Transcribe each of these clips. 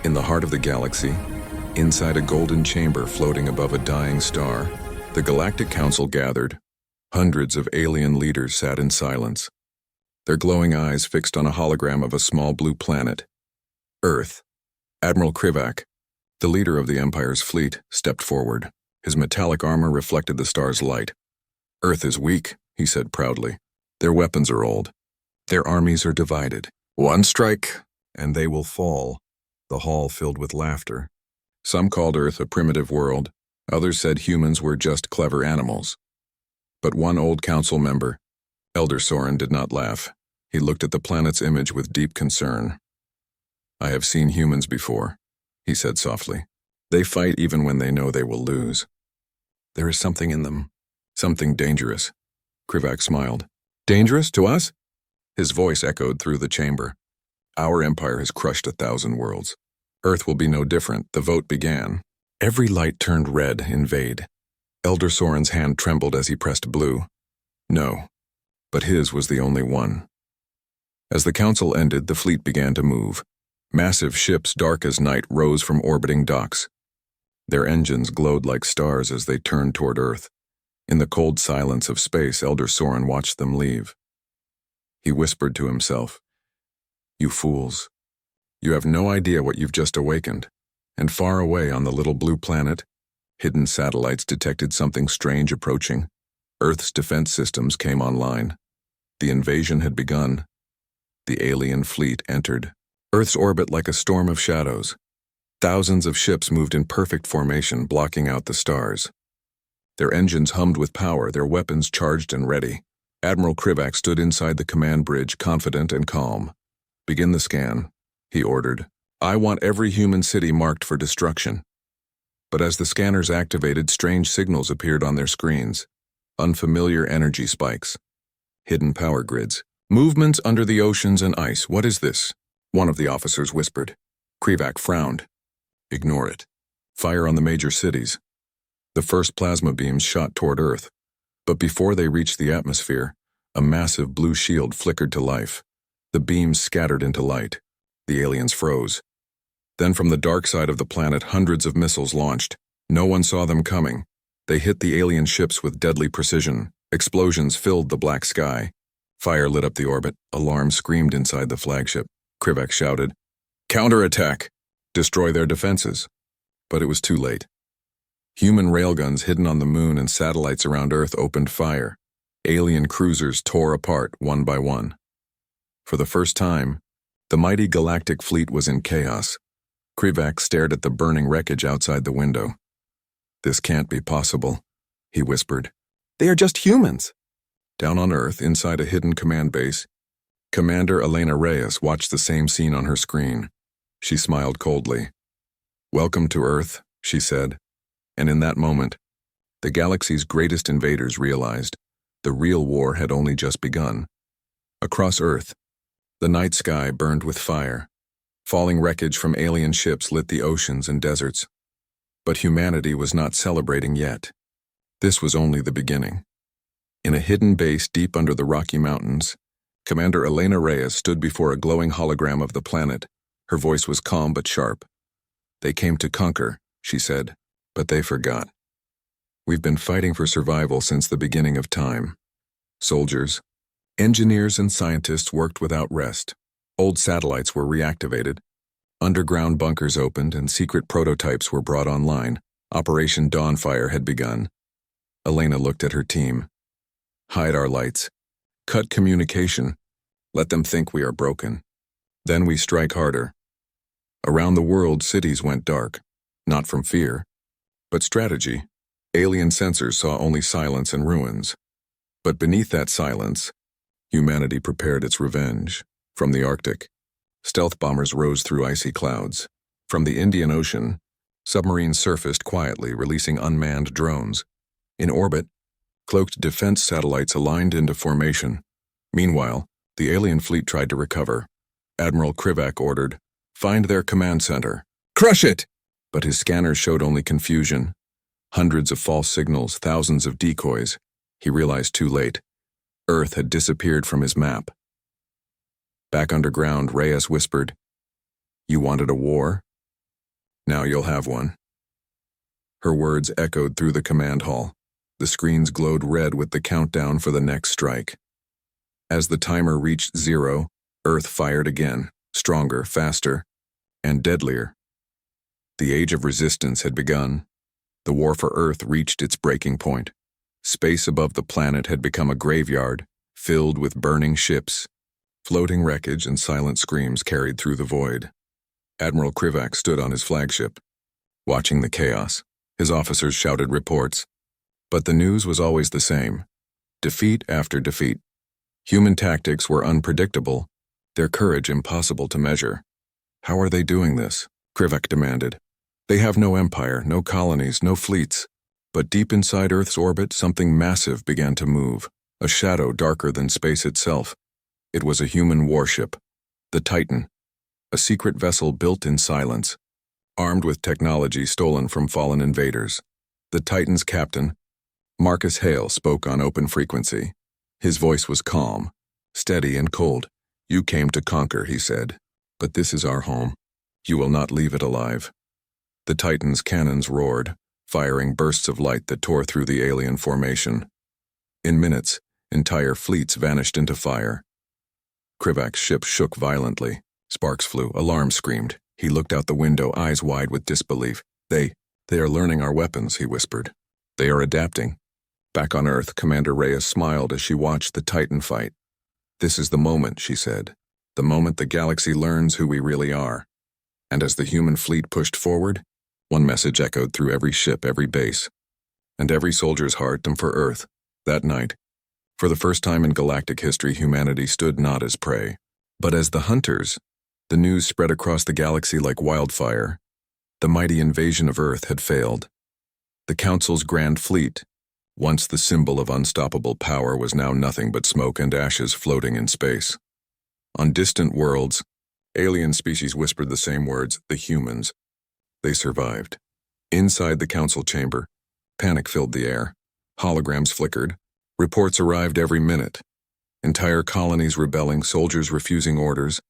In the heart of the galaxy, inside a golden chamber floating above a dying star, the Galactic Council gathered. Hundreds of alien leaders sat in silence, their glowing eyes fixed on a hologram of a small blue planet. Earth. Admiral Krivak, the leader of the Empire's fleet, stepped forward. His metallic armor reflected the star's light. "Earth is weak," he said proudly. "Their weapons are old. Their armies are divided. One strike, and they will fall." The hall filled with laughter. Some called Earth a primitive world. Others said humans were just clever animals. But one old council member, Elder Soren, did not laugh. He looked at the planet's image with deep concern. "I have seen humans before," he said softly. "They fight even when they know they will lose. There is something in them, something dangerous." Krivak smiled. "Dangerous to us?" His voice echoed through the chamber. "Our empire has crushed 1,000 worlds. Earth will be no different." The vote began. Every light turned red in Vade. Elder Soren's hand trembled as he pressed blue. No, but his was the only one. As the council ended, the fleet began to move. Massive ships, dark as night, rose from orbiting docks. Their engines glowed like stars as they turned toward Earth. In the cold silence of space, Elder Soren watched them leave. He whispered to himself, "You fools. You have no idea what you've just awakened." And far away on the little blue planet, hidden satellites detected something strange approaching. Earth's defense systems came online. The invasion had begun. The alien fleet entered Earth's orbit like a storm of shadows. Thousands of ships moved in perfect formation, blocking out the stars. Their engines hummed with power, their weapons charged and ready. Admiral Krivak stood inside the command bridge, confident and calm. "Begin the scan," he ordered. "I want every human city marked for destruction." But as the scanners activated, strange signals appeared on their screens. Unfamiliar energy spikes. Hidden power grids. "Movements under the oceans and ice. What is this?" one of the officers whispered. Krivak frowned. "Ignore it. Fire on the major cities." The first plasma beams shot toward Earth. But before they reached the atmosphere, a massive blue shield flickered to life. The beams scattered into light. The aliens froze. Then from the dark side of the planet, hundreds of missiles launched. No one saw them coming. They hit the alien ships with deadly precision. Explosions filled the black sky. Fire lit up the orbit. Alarm screamed inside the flagship. Krivak shouted, "Counterattack! Destroy their defenses." But it was too late. Human railguns hidden on the moon and satellites around Earth opened fire. Alien cruisers tore apart one by one. For the first time, the mighty galactic fleet was in chaos. Krivak stared at the burning wreckage outside the window. "This can't be possible," he whispered. "They are just humans." Down on Earth, inside a hidden command base, Commander Elena Reyes watched the same scene on her screen. She smiled coldly. "Welcome to Earth," she said. And in that moment, the galaxy's greatest invaders realized the real war had only just begun. Across Earth, the night sky burned with fire. Falling wreckage from alien ships lit the oceans and deserts. But humanity was not celebrating yet. This was only the beginning. In a hidden base deep under the Rocky Mountains, Commander Elena Reyes stood before a glowing hologram of the planet. Her voice was calm but sharp. "They came to conquer," she said, "but they forgot. We've been fighting for survival since the beginning of time. Soldiers, engineers, and scientists worked without rest. Old satellites were reactivated. Underground bunkers opened and secret prototypes were brought online. Operation Dawnfire had begun." Elena looked at her team. "Hide our lights. Cut communication. Let them think we are broken. Then we strike harder." Around the world, cities went dark. Not from fear, but strategy. Alien sensors saw only silence and ruins. But beneath that silence, humanity prepared its revenge. From the Arctic, stealth bombers rose through icy clouds. From the Indian Ocean, submarines surfaced quietly, releasing unmanned drones. In orbit, cloaked defense satellites aligned into formation. Meanwhile, the alien fleet tried to recover. Admiral Krivak ordered, "Find their command center. Crush it!" But his scanners showed only confusion. Hundreds of false signals, thousands of decoys. He realized too late. Earth had disappeared from his map. Back underground, Reyes whispered, "You wanted a war? Now you'll have one." Her words echoed through the command hall. The screens glowed red with the countdown for the next strike. As the timer reached 0, Earth fired again, stronger, faster, and deadlier. The age of resistance had begun. The war for Earth reached its breaking point. Space above the planet had become a graveyard, filled with burning ships. Floating wreckage and silent screams carried through the void. Admiral Krivak stood on his flagship, watching the chaos. His officers shouted reports. But the news was always the same. Defeat after defeat. Human tactics were unpredictable, their courage impossible to measure. "How are they doing this?" Krivak demanded. "They have no empire, no colonies, no fleets." But deep inside Earth's orbit, something massive began to move, a shadow darker than space itself. It was a human warship, the Titan, a secret vessel built in silence, armed with technology stolen from fallen invaders. The Titan's captain, Marcus Hale, spoke on open frequency. His voice was calm, steady and cold. "You came to conquer," he said, "but this is our home. You will not leave it alive." The Titan's cannons roared, firing bursts of light that tore through the alien formation. In minutes, entire fleets vanished into fire. Krivak's ship shook violently. Sparks flew, alarms screamed. He looked out the window, eyes wide with disbelief. They are learning our weapons," he whispered. "They are adapting." Back on Earth, Commander Reyes smiled as she watched the Titan fight. "This is the moment," she said. "The moment the galaxy learns who we really are." And as the human fleet pushed forward, one message echoed through every ship, every base, and every soldier's heart. And for Earth, that night, for the first time in galactic history, humanity stood not as prey, but as the hunters. The news spread across the galaxy like wildfire. The mighty invasion of Earth had failed. The Council's grand fleet, once the symbol of unstoppable power, was now nothing but smoke and ashes floating in space. On distant worlds, alien species whispered the same words, the humans. They survived. Inside the Council chamber, panic filled the air. Holograms flickered. Reports arrived every minute. Entire colonies rebelling, soldiers refusing orders,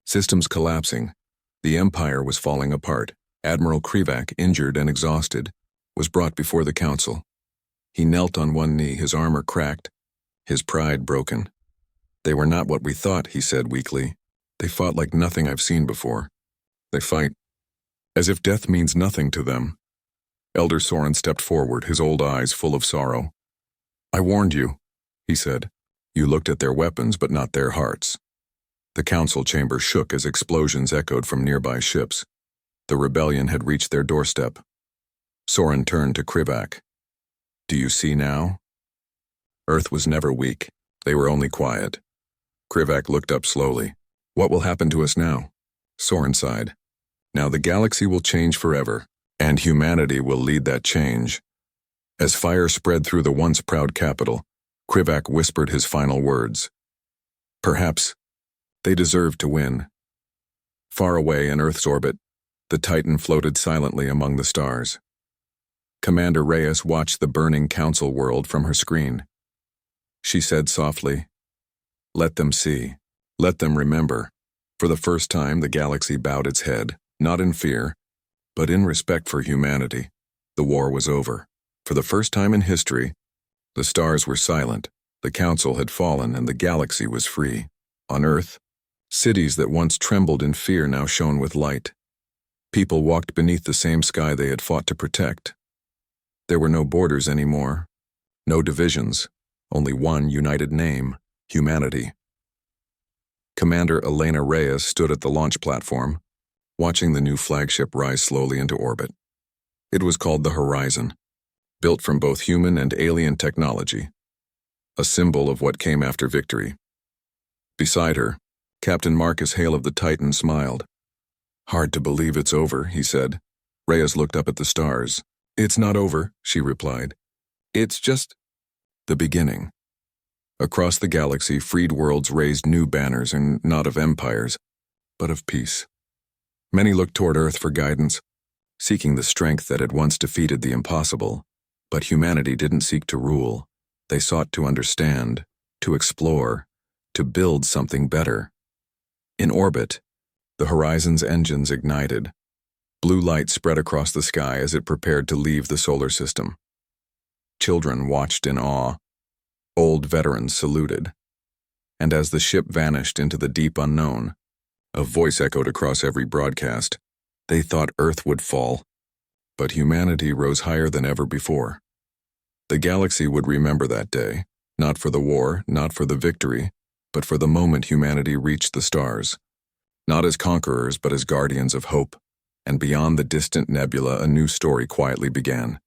systems collapsing. The Empire was falling apart. Admiral Krivak, injured and exhausted, was brought before the Council. He knelt on one knee, his armor cracked, his pride broken. "They were not what we thought," he said weakly. "They fought like nothing I've seen before. They fight as if death means nothing to them." Elder Soren stepped forward, his old eyes full of sorrow. "I warned you," he said. "You looked at their weapons, but not their hearts." The Council chamber shook as explosions echoed from nearby ships. The rebellion had reached their doorstep. Soren turned to Krivak. "Do you see now?" Earth was never weak. They were only quiet. Krivak looked up slowly. "What will happen to us now?" Soren sighed. "Now the galaxy will change forever, and humanity will lead that change." As fire spread through the once proud capital, Krivak whispered his final words. "Perhaps they deserve to win." Far away in Earth's orbit, the Titan floated silently among the stars. Commander Reyes watched the burning Council world from her screen. She said softly, "Let them see. Let them remember." For the first time, the galaxy bowed its head, not in fear, but in respect for humanity. The war was over. For the first time in history, the stars were silent, the Council had fallen, and the galaxy was free. On Earth, cities that once trembled in fear now shone with light. People walked beneath the same sky they had fought to protect. There were no borders anymore, no divisions, only one united name, humanity. Commander Elena Reyes stood at the launch platform, watching the new flagship rise slowly into orbit. It was called the Horizon, built from both human and alien technology, a symbol of what came after victory. Beside her, Captain Marcus Hale of the Titan smiled. "Hard to believe it's over," he said. Reyes looked up at the stars. "It's not over," she replied. "It's just the beginning." Across the galaxy, freed worlds raised new banners, and not of empires, but of peace. Many looked toward Earth for guidance, seeking the strength that had once defeated the impossible. But humanity didn't seek to rule. They sought to understand, to explore, to build something better. In orbit, the Horizon's engines ignited. Blue light spread across the sky as it prepared to leave the solar system. Children watched in awe. Old veterans saluted. And as the ship vanished into the deep unknown, a voice echoed across every broadcast. They thought Earth would fall, but humanity rose higher than ever before. The galaxy would remember that day, not for the war, not for the victory, but for the moment humanity reached the stars, not as conquerors but as guardians of hope, and beyond the distant nebula a new story quietly began.